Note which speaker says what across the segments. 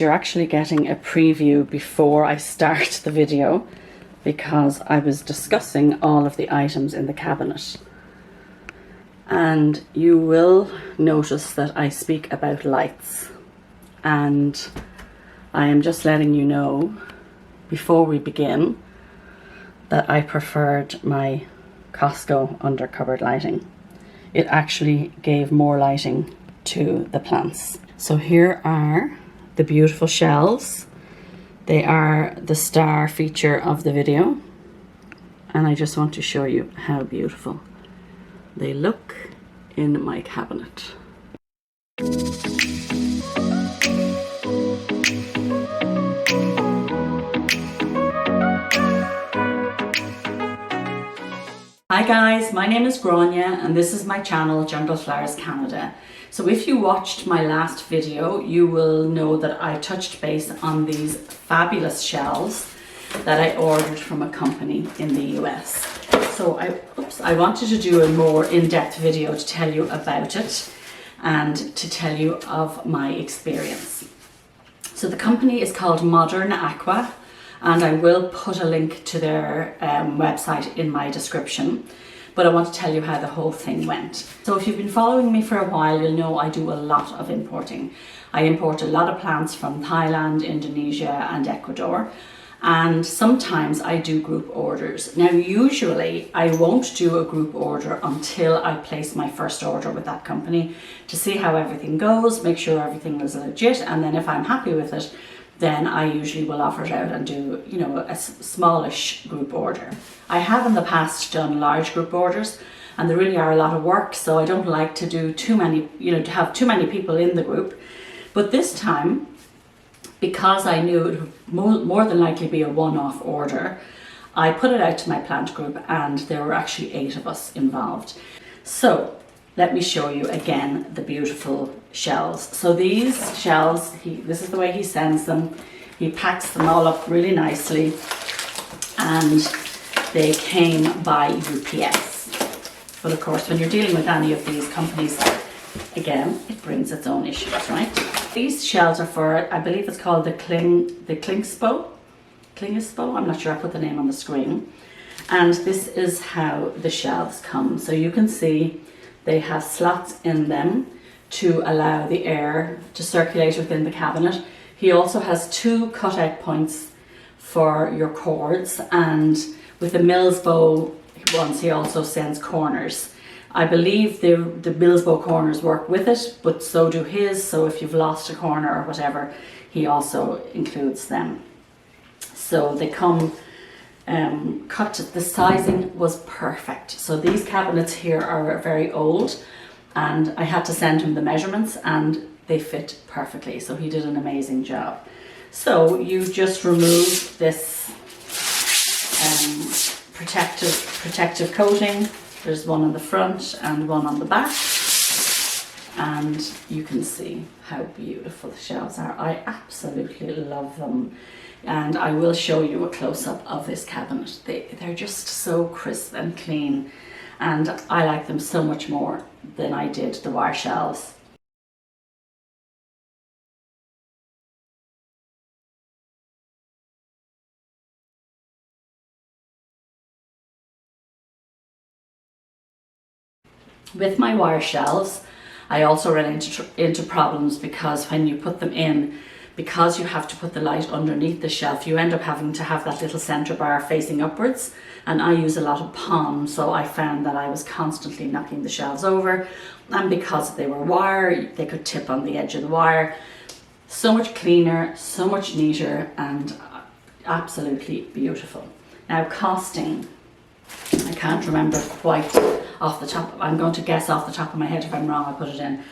Speaker 1: You're actually getting a preview before I start the video because I was discussing all of the items in the cabinet. And you will notice that I speak about lights, and I am just letting you know before we begin that I preferred my Costco under cupboard lighting. It actually gave more lighting to the plants. So here are the beautiful shells. They are the star feature of the video, and I just want to show you how beautiful they look in my cabinet. Hi guys, my name is Grania and this is my channel Jungle Flowers Canada. So if you watched my last video, you will know that I touched base on these fabulous shells that I ordered from a company in the US. So I wanted to do a more in-depth video to tell you about it and to tell you of my experience. So the company is called Modern Aqua, and I will put a link to their website in my description, but I want to tell you how the whole thing went. So if you've been following me for a while, you'll know I do a lot of importing. I import a lot of plants from Thailand, Indonesia and Ecuador, and sometimes I do group orders. Now usually I won't do a group order until I place my first order with that company to see how everything goes, make sure everything is legit, and then if I'm happy with it, then I usually will offer it out and do, you know, a smallish group order. I have in the past done large group orders, and they really are a lot of work, so I don't like to do too many, you know, to have too many people in the group. But this time, because I knew it would more than likely be a one-off order, I put it out to my plant group, and there were actually 8 of us involved. So let me show you again the beautiful shells. So these shells, this is the way he sends them. He packs them all up really nicely, and they came by UPS. But of course, when you're dealing with any of these companies, again, it brings its own issues, right? These shells are for, I believe it's called the Klingespo. I'm not sure, I put the name on the screen. And this is how the shells come. So you can see they have slots in them to allow the air to circulate within the cabinet. He also has 2 cutout points for your cords, and with the Mills bow ones he also sends corners. I believe the Mills bow corners work with it, but so do his, so if you've lost a corner or whatever, he also includes them. So they come cut. The sizing was perfect. So these cabinets here are very old, and I had to send him the measurements and they fit perfectly. So he did an amazing job. So you just remove this protective coating. There's one on the front and one on the back, and you can see how beautiful the shells are. I absolutely love them. And I will show you a close-up of this cabinet. They're just so crisp and clean, and I like them so much more than I did the wire shells. With my wire shelves, I also ran into problems because when you put them in, because you have to put the light underneath the shelf, you end up having to have that little center bar facing upwards, and I use a lot of palm, so I found that I was constantly knocking the shelves over, and because they were wire, they could tip on the edge of the wire. So much cleaner, so much neater, and absolutely beautiful. Now costing, I can't remember quite off the top. I'm going to guess off the top of my head. If I'm wrong, I'll put it in.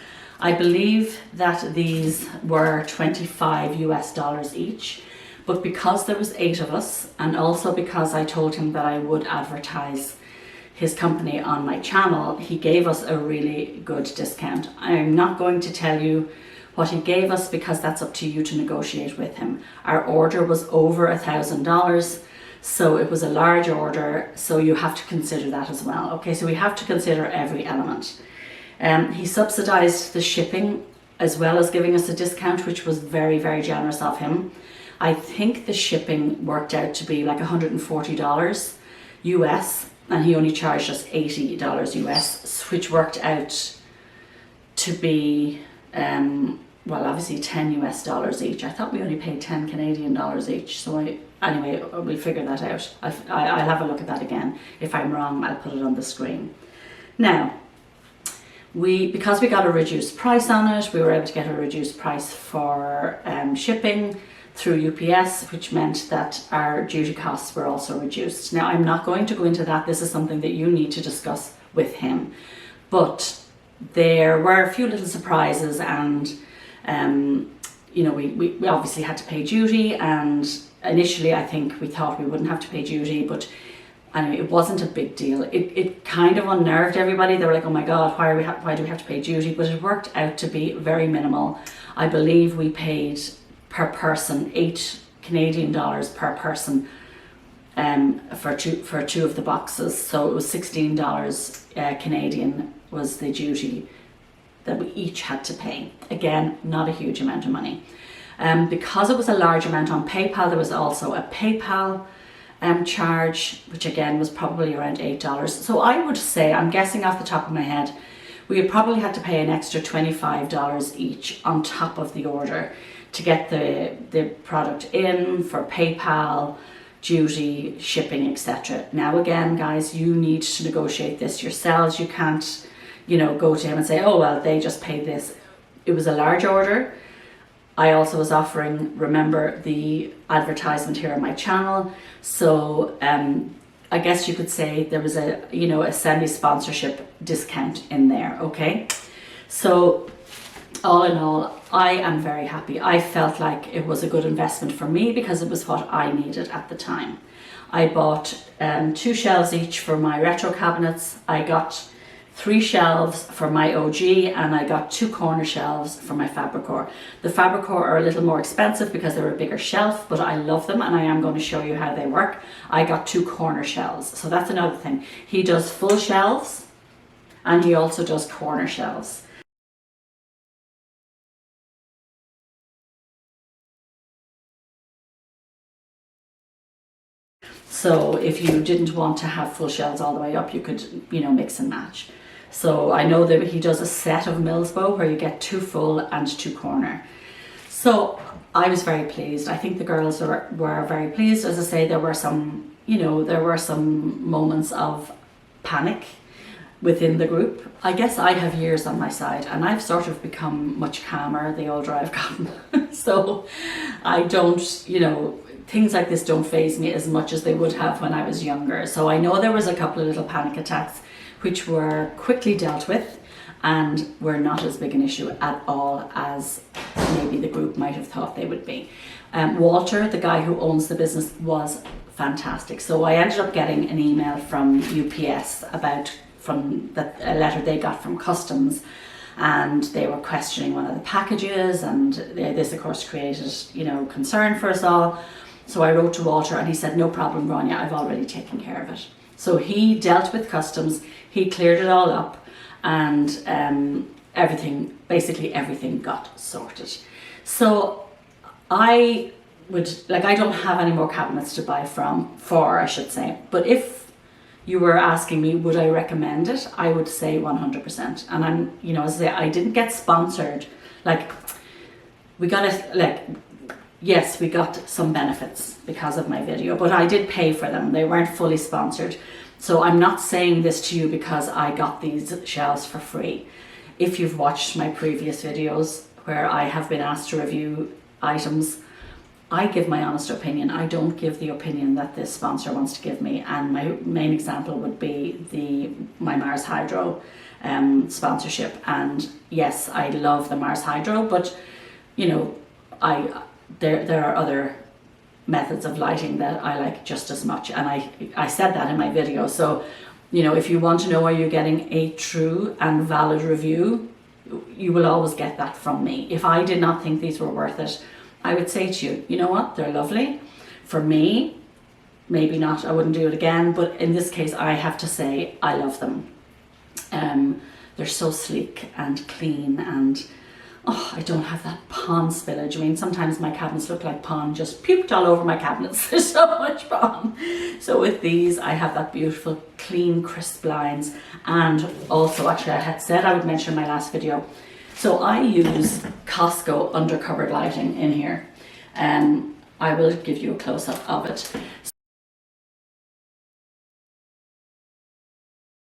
Speaker 1: I believe that these were $25 US each, but because there was 8 of us, and also because I told him that I would advertise his company on my channel, he gave us a really good discount. I'm not going to tell you what he gave us because that's up to you to negotiate with him. Our order was over $1,000. So it was a large order, so you have to consider that as well. Okay, so we have to consider every element. He subsidized the shipping as well as giving us a discount, which was very, very generous of him. I think the shipping worked out to be like $140 US, and he only charged us $80 US, which worked out to be, well, obviously 10 US dollars each. I thought we only paid 10 Canadian dollars each. So anyway, we'll figure that out. I'll have a look at that again. If I'm wrong, I'll put it on the screen. Now, because we got a reduced price on it, we were able to get a reduced price for shipping through UPS, which meant that our duty costs were also reduced. Now, I'm not going to go into that. This is something that you need to discuss with him. But there were a few little surprises, and you know, we obviously had to pay duty, and initially I think we thought we wouldn't have to pay duty, but anyway, it wasn't a big deal. It kind of unnerved everybody. They were like, oh my God, why do we have to pay duty? But it worked out to be very minimal. I believe we paid per person $8 Canadian per person for two of the boxes. So it was $16 Canadian was the duty that we each had to pay. Again, not a huge amount of money. Because it was a large amount on PayPal, there was also a PayPal charge, which again was probably around $8. So I would say, I'm guessing off the top of my head, we would probably had to pay an extra $25 each on top of the order to get the product in, for PayPal, duty, shipping, etc. Now again, guys, you need to negotiate this yourselves. You can't, you know, go to him and say, oh well, they just paid this. It was a large order. I also was offering, remember, the advertisement here on my channel. So I guess you could say there was a, you know, a semi-sponsorship discount in there, okay? So all in all, I am very happy. I felt like it was a good investment for me because it was what I needed at the time. I bought 2 shelves each for my retro cabinets. I got 3 shelves for my OG, and I got 2 corner shelves for my Fabricor. The Fabricor are a little more expensive because they're a bigger shelf, but I love them, and I am going to show you how they work. I got 2 corner shelves, so that's another thing. He does full shelves, and he also does corner shelves. So if you didn't want to have full shelves all the way up, you could, you know, mix and match. So I know that he does a set of Millsbow where you get 2 full and 2 corner. So I was very pleased. I think the girls were very pleased. As I say, there were some, you know, there were some moments of panic within the group. I guess I have years on my side, and I've sort of become much calmer the older I've gotten. So I don't, you know, things like this don't faze me as much as they would have when I was younger. So I know there was a couple of little panic attacks which were quickly dealt with and were not as big an issue at all as maybe the group might have thought they would be. Walter, the guy who owns the business, was fantastic. So I ended up getting an email from UPS from a letter they got from customs, and they were questioning one of the packages, and this of course created, you know, concern for us all. So I wrote to Walter, and he said, no problem, Grania, I've already taken care of it. So he dealt with customs, he cleared it all up, and basically everything got sorted. So I don't have any more cabinets to buy for, I should say. But if you were asking me, would I recommend it? I would say 100%. And I'm, you know, as I say, I didn't get sponsored. Like, yes, we got some benefits because of my video, but I did pay for them. They weren't fully sponsored. So I'm not saying this to you because I got these shelves for free. If you've watched my previous videos where I have been asked to review items, I give my honest opinion. I don't give the opinion that this sponsor wants to give me. And my main example would be my Mars Hydro sponsorship. And yes, I love the Mars Hydro, but you know, there are other methods of lighting that I like just as much, and I said that in my video. So, you know, if you want to know are you getting a true and valid review, you will always get that from me. If I did not think these were worth it, I would say to you, you know what, they're lovely. For me, maybe not, I wouldn't do it again, but in this case I have to say I love them. They're so sleek and clean, and oh, I don't have that pond spillage. I mean, sometimes my cabinets look like pond, just puked all over my cabinets. There's so much pond. So with these, I have that beautiful, clean, crisp lines. And also, actually, I had said I would mention in my last video. So I use Costco undercovered lighting in here. I will give you a close-up of it.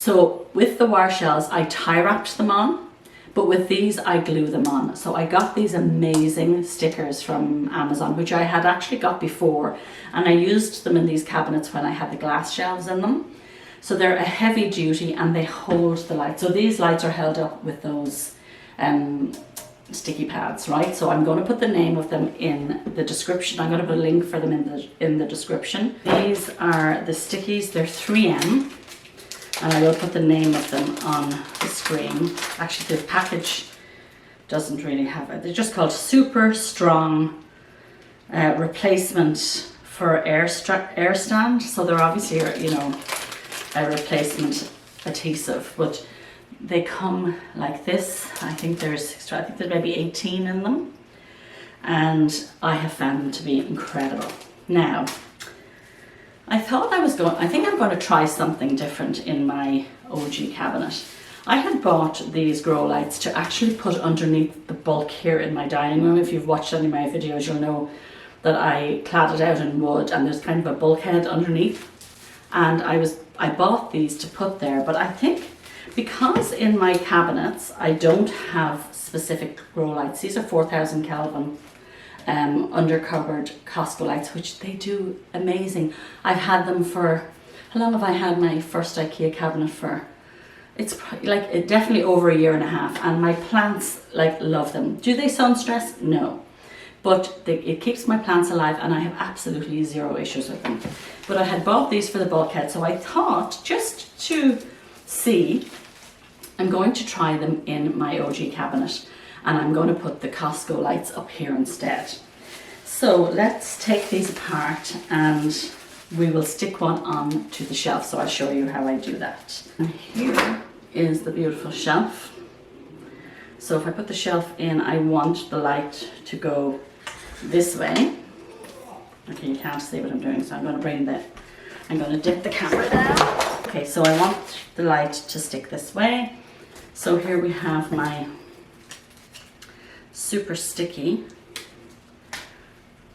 Speaker 1: So with the wire shells, I tie wrapped them on. But with these, I glue them on. So I got these amazing stickers from Amazon, which I had actually got before. And I used them in these cabinets when I had the glass shelves in them. So they're a heavy duty and they hold the light. So these lights are held up with those sticky pads, right? So I'm going to put the name of them in the description. I'm going to put a link for them in the description. These are the stickies. They're 3M. And I will put the name of them on the screen. Actually, the package doesn't really have it. They're just called Super Strong Replacement for Air Stand. So they're obviously, you know, a replacement adhesive, but they come like this. I think there's maybe 18 in them. And I have found them to be incredible. Now, I think I'm going to try something different in my OG cabinet. I had bought these grow lights to actually put underneath the bulk here in my dining room. If you've watched any of my videos, you'll know that I clad it out in wood and there's kind of a bulkhead underneath. And I bought these to put there, but I think because in my cabinets, I don't have specific grow lights. These are 4000 Kelvin. Undercovered Costco lights, which they do amazing. I've had them for, how long have I had my first Ikea cabinet for? It's like definitely over a year and a half, and my plants like love them. Do they sun stress? No, but it keeps my plants alive and I have absolutely zero issues with them. But I had bought these for the bulkhead, so I thought just to see, I'm going to try them in my OG cabinet. And I'm going to put the Costco lights up here instead. So let's take these apart and we will stick one on to the shelf. So I'll show you how I do that. And here is the beautiful shelf. So if I put the shelf in, I want the light to go this way. Okay, you can't see what I'm doing, so I'm going to dip the camera down. Okay, so I want the light to stick this way. So here we have my super sticky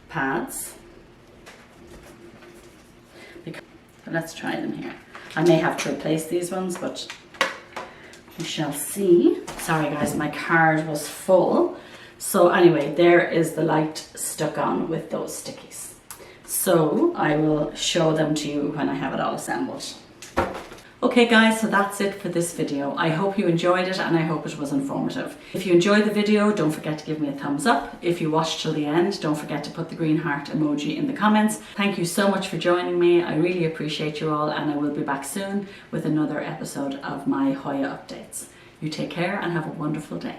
Speaker 1: pads. Let's try them here. I may have to replace these ones, but we shall see. Sorry guys, my card was full. So anyway, there is the light stuck on with those stickies. So I will show them to you when I have it all assembled. Okay guys, so that's it for this video. I hope you enjoyed it and I hope it was informative. If you enjoyed the video, don't forget to give me a thumbs up. If you watched till the end, don't forget to put the green heart emoji in the comments. Thank you so much for joining me. I really appreciate you all, and I will be back soon with another episode of my Hoya updates. You take care and have a wonderful day.